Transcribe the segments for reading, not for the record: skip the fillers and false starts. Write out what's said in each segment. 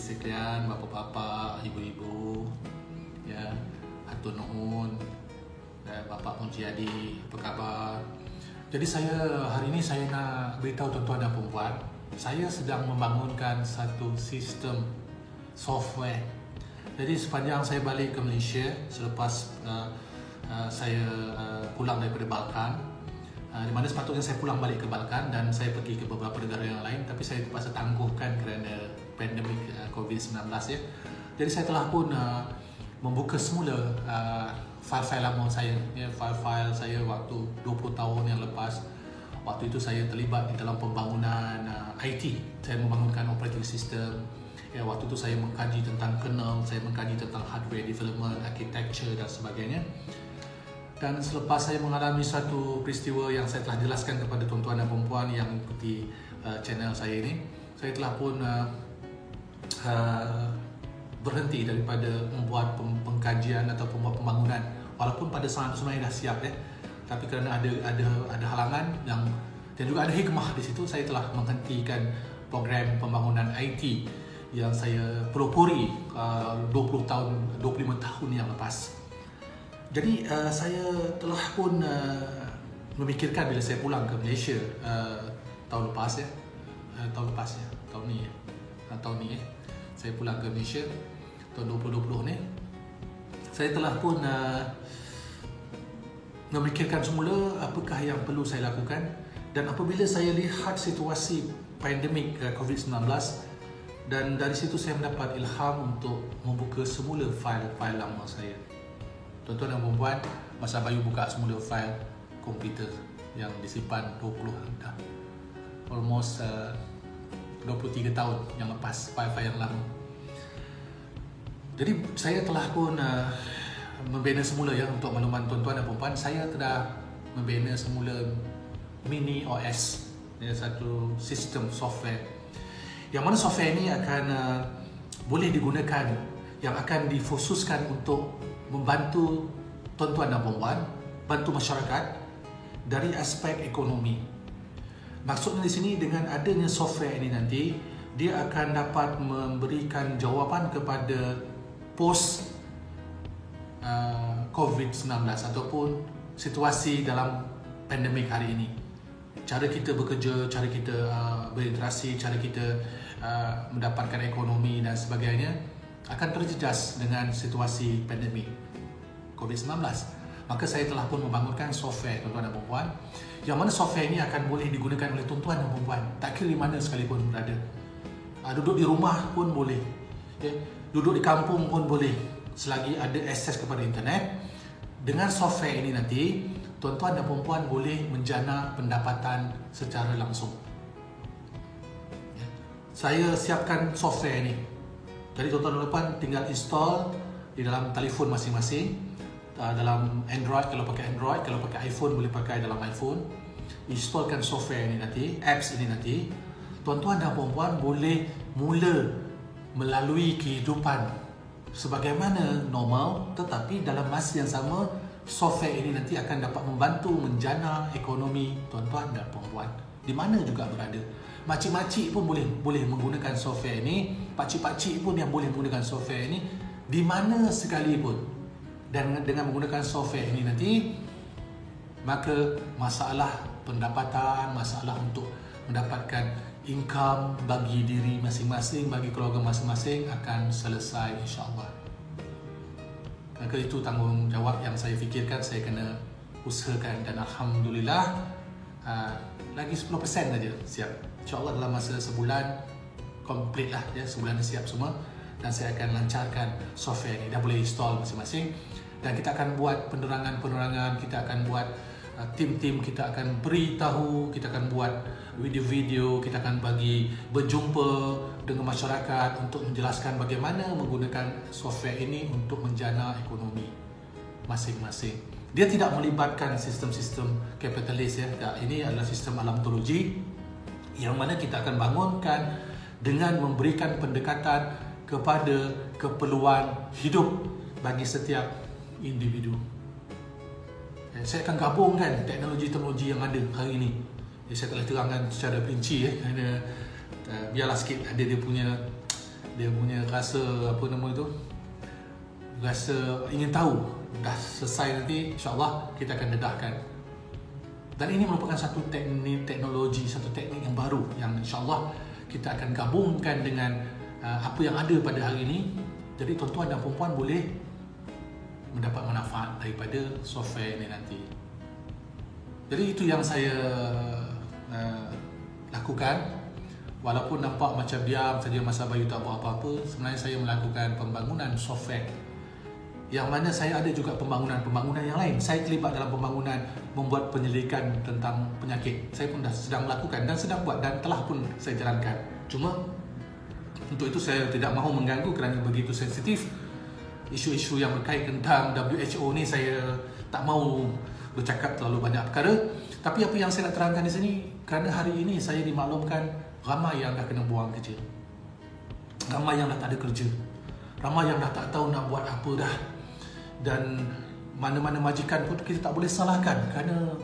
sekalian, bapa-bapa, ibu-ibu, ya, atur nuhun, Bapak Mujiadi, apa khabar? Jadi hari ini saya nak beritahu tuan-tuan dan puan, saya sedang membangunkan satu sistem software. Jadi sepanjang saya balik ke Malaysia selepas saya pulang daripada Balkan, di mana sepatutnya saya pulang balik ke Balkan dan saya pergi ke beberapa negara yang lain, tapi saya terpaksa tangguhkan kerana pandemik COVID-19 ya. Jadi saya telah pun membuka semula file-file lama saya, ya, file-file saya waktu 20 tahun yang lepas. Waktu itu saya terlibat di dalam pembangunan IT. Saya membangunkan operating system. Ya, waktu itu saya mengkaji tentang kernel, saya mengkaji tentang hardware development, architecture dan sebagainya. Dan selepas saya mengalami satu peristiwa yang saya telah jelaskan kepada tuan-tuan dan puan yang mengikuti channel saya ini, saya telah pun berhenti daripada membuat pengkajian atau membuat pembangunan. Walaupun pada saat itu sebenarnya dah siap ya, tapi kerana ada halangan dan juga ada hikmah di situ, saya telah menghentikan program pembangunan IT yang saya pelopori 25 tahun yang lepas. Jadi saya telah pun memikirkan bila saya pulang ke Malaysia tahun ni saya pulang ke Malaysia tahun 2020 ni, saya telah pun memikirkan semula apakah yang perlu saya lakukan. Dan apabila saya lihat situasi pandemik COVID-19, dan dari situ saya mendapat ilham untuk membuka semula file-file lama saya. Tuan-tuan dan puan, masa Bayu buka semula file komputer yang disimpan 20 dah almost 23 tahun yang lepas, file-file yang lama. Jadi saya telah pun membina semula ya, untuk makluman tuan-tuan dan puan, saya telah membina semula mini OS, ya, satu sistem software yang mana software ini akan boleh digunakan, yang akan dikhususkan untuk membantu tuan-tuan dan puan, bantu masyarakat dari aspek ekonomi. Maksudnya di sini, dengan adanya software ini nanti, dia akan dapat memberikan jawapan kepada post COVID-19 ataupun situasi dalam pandemik hari ini. Cara kita bekerja, cara kita berinteraksi, cara kita mendapatkan ekonomi dan sebagainya akan terjejas dengan situasi pandemik COVID-19. Maka saya telah pun membangunkan software, tuan-tuan dan puan, yang mana software ini akan boleh digunakan oleh tuan-tuan dan puan tak kira di mana sekalipun berada. Duduk di rumah pun boleh, ya, duduk di kampung pun boleh, selagi ada akses kepada internet. Dengan software ini nanti, tuan-tuan dan puan boleh menjana pendapatan secara langsung. Ya. Saya siapkan software ini. Jadi tuan-tuan dan puan tinggal install di dalam telefon masing-masing. Dalam Android, kalau pakai Android, kalau pakai iPhone boleh pakai dalam iPhone. Installkan software ini nanti, apps ini nanti. Tuan-tuan dan puan boleh mula melalui kehidupan sebagaimana normal, tetapi dalam masa yang sama software ini nanti akan dapat membantu menjana ekonomi tuan-tuan dan puan di mana juga berada. Makcik-makcik pun boleh menggunakan software ini, pakcik-pakcik pun yang boleh menggunakan software ini di mana sekalipun. Dan dengan menggunakan software ini nanti, maka masalah pendapatan, masalah untuk mendapatkan income bagi diri masing-masing, bagi keluarga masing-masing akan selesai, insya-Allah. Maka itu tanggungjawab yang saya fikirkan saya kena usahakan, dan alhamdulillah lagi 10% saja siap. InsyaAllah dalam masa sebulan complete lah ya, sebulan siap semua, dan saya akan lancarkan software ini. Dah boleh install masing-masing, dan kita akan buat penerangan-penerangan, kita akan buat tim-tim, kita akan beritahu, kita akan buat video-video, kita akan berjumpa dengan masyarakat untuk menjelaskan bagaimana menggunakan software ini untuk menjana ekonomi masing-masing. Dia tidak melibatkan sistem-sistem kapitalis ya. Ini adalah sistem alamtologi yang mana kita akan bangunkan dengan memberikan pendekatan kepada keperluan hidup bagi setiap individu. Saya akan gabungkan teknologi-teknologi yang ada hari ini. Saya telah terangkan secara perinci ya, kerana biarlah sikit ada dia punya dia punya rasa apa nama itu, rasa ingin tahu. Dah selesai nanti insyaAllah kita akan dedahkan. Dan ini merupakan satu teknologi, satu teknik yang baru yang insyaAllah kita akan gabungkan dengan apa yang ada pada hari ini. Jadi tuan-tuan dan puan-puan boleh mendapat manfaat daripada software ini nanti. Jadi itu yang saya lakukan. Walaupun nampak macam diam saja masa Bayu tak buat apa-apa, sebenarnya saya melakukan pembangunan software. Yang mana saya ada juga pembangunan yang lain. Saya terlibat dalam pembangunan membuat penyelidikan tentang penyakit. Saya pun dah sedang melakukan dan sedang buat dan telah pun saya jalankan. Cuma untuk itu saya tidak mahu mengganggu kerana begitu sensitif. Isu-isu yang berkait tentang WHO ni saya tak mahu bercakap terlalu banyak perkara. Tapi apa yang saya nak terangkan di sini, kerana hari ini saya dimaklumkan ramai yang dah kena buang kerja, ramai yang dah tak ada kerja, ramai yang dah tak tahu nak buat apa dah. Dan mana-mana majikan pun kita tak boleh salahkan, kerana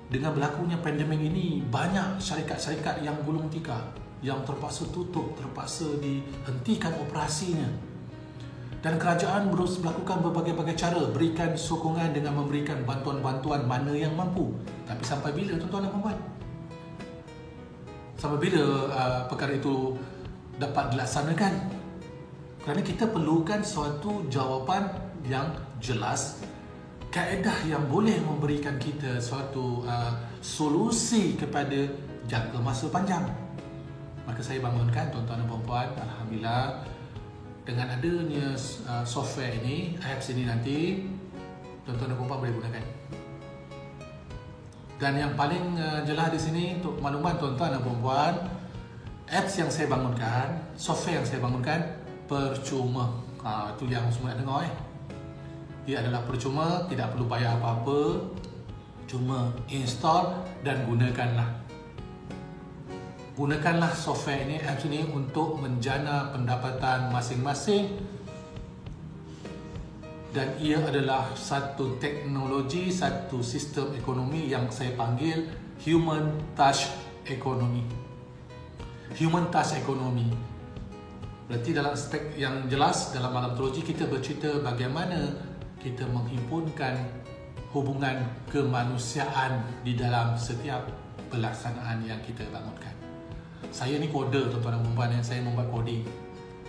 dengan berlakunya pandemik ini banyak syarikat-syarikat yang gulung tikar, yang terpaksa tutup, terpaksa dihentikan operasinya. Dan kerajaan terus melakukan berbagai-bagai cara, berikan sokongan dengan memberikan bantuan-bantuan mana yang mampu. Tapi sampai bila tuan-tuan dan puan-puan? Sampai bila perkara itu dapat dilaksanakan? Kerana kita perlukan suatu jawapan yang jelas, kaedah yang boleh memberikan kita suatu solusi kepada jangka masa panjang. Maka saya bangunkan tuan-tuan dan puan-puan, alhamdulillah, dengan adanya software ini, apps ini nanti tuan-tuan dan puan-puan boleh gunakan. Dan yang paling jelas di sini untuk makluman tuan-tuan dan puan-puan, apps yang saya bangunkan, software yang saya bangunkan percuma. Itu yang semua nak dengar. Dia adalah percuma, tidak perlu bayar apa-apa. Cuma install dan gunakanlah. Gunakanlah software ini, apps ini untuk menjana pendapatan masing-masing. Dan ia adalah satu teknologi, satu sistem ekonomi yang saya panggil Human Touch Economy. Human Touch Economy berarti dalam aspek yang jelas dalam alam teknologi kita bercerita bagaimana kita menghimpunkan hubungan kemanusiaan di dalam setiap pelaksanaan yang kita bangunkan. Saya ni coder tuan-tuan dan puan-puan, saya membuat coding,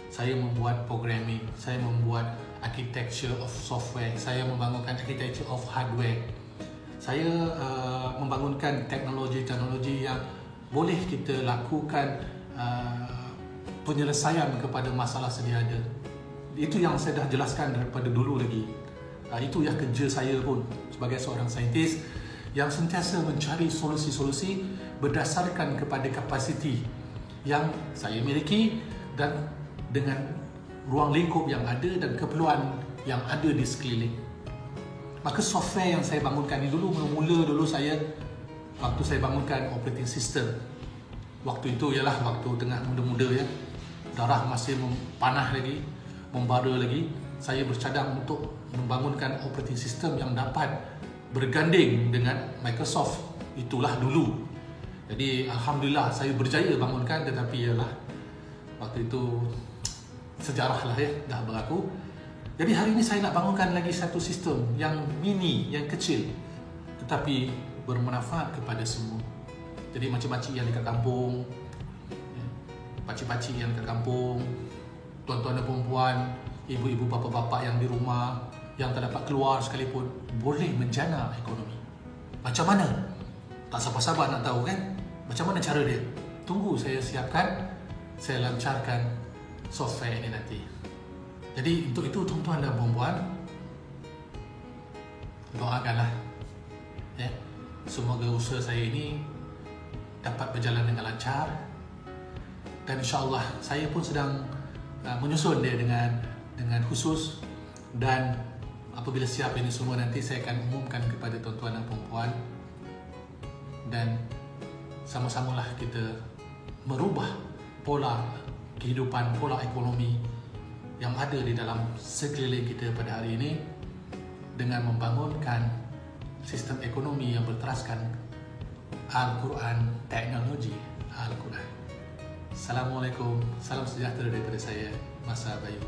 saya membuat programming, saya membuat architecture of software, saya membangunkan architecture of hardware. Saya membangunkan teknologi-teknologi yang boleh kita lakukan penyelesaian kepada masalah sedia ada. Itu yang saya dah jelaskan daripada dulu lagi. Itu yang kerja saya pun sebagai seorang saintis yang sentiasa mencari solusi-solusi berdasarkan kepada kapasiti yang saya miliki dan dengan ruang lingkup yang ada dan keperluan yang ada di sekeliling. Maka software yang saya bangunkan ni mula dulu saya waktu saya bangunkan operating system. Waktu itu ialah waktu tengah muda-muda ya. Darah masih panah lagi, membara lagi. Saya bercadang untuk membangunkan operating system yang dapat berganding dengan Microsoft. Itulah dulu. Jadi alhamdulillah saya berjaya bangunkan, tetapi ialah waktu itu sejarah lah ya, dah berlaku. Jadi hari ini saya nak bangunkan lagi satu sistem yang mini, yang kecil, tetapi bermanfaat kepada semua. Jadi makcik-makcik yang dekat kampung, pakcik-pakcik yang dekat kampung, tuan-tuan dan perempuan, ibu-ibu bapa-bapa yang di rumah, yang tak dapat keluar sekalipun, boleh menjana ekonomi. Macam mana? Tak sabar-sabar nak tahu kan? Macam mana cara dia? Tunggu saya siapkan, saya lancarkan software ini nanti. Jadi untuk itu tuan-tuan dan puan-puan, doakanlah ya, semoga usaha saya ini dapat berjalan dengan lancar. Dan insya-Allah saya pun sedang menyusun dia dengan khusus, dan apabila siap ini semua nanti saya akan umumkan kepada tuan-tuan dan puan-puan, dan sama-samalah kita merubah pola kehidupan, pola ekonomi yang ada di dalam sekeliling kita pada hari ini dengan membangunkan sistem ekonomi yang berteraskan Al-Quran, teknologi Al-Quran. Assalamualaikum. Salam sejahtera daripada saya, Masa Bayu.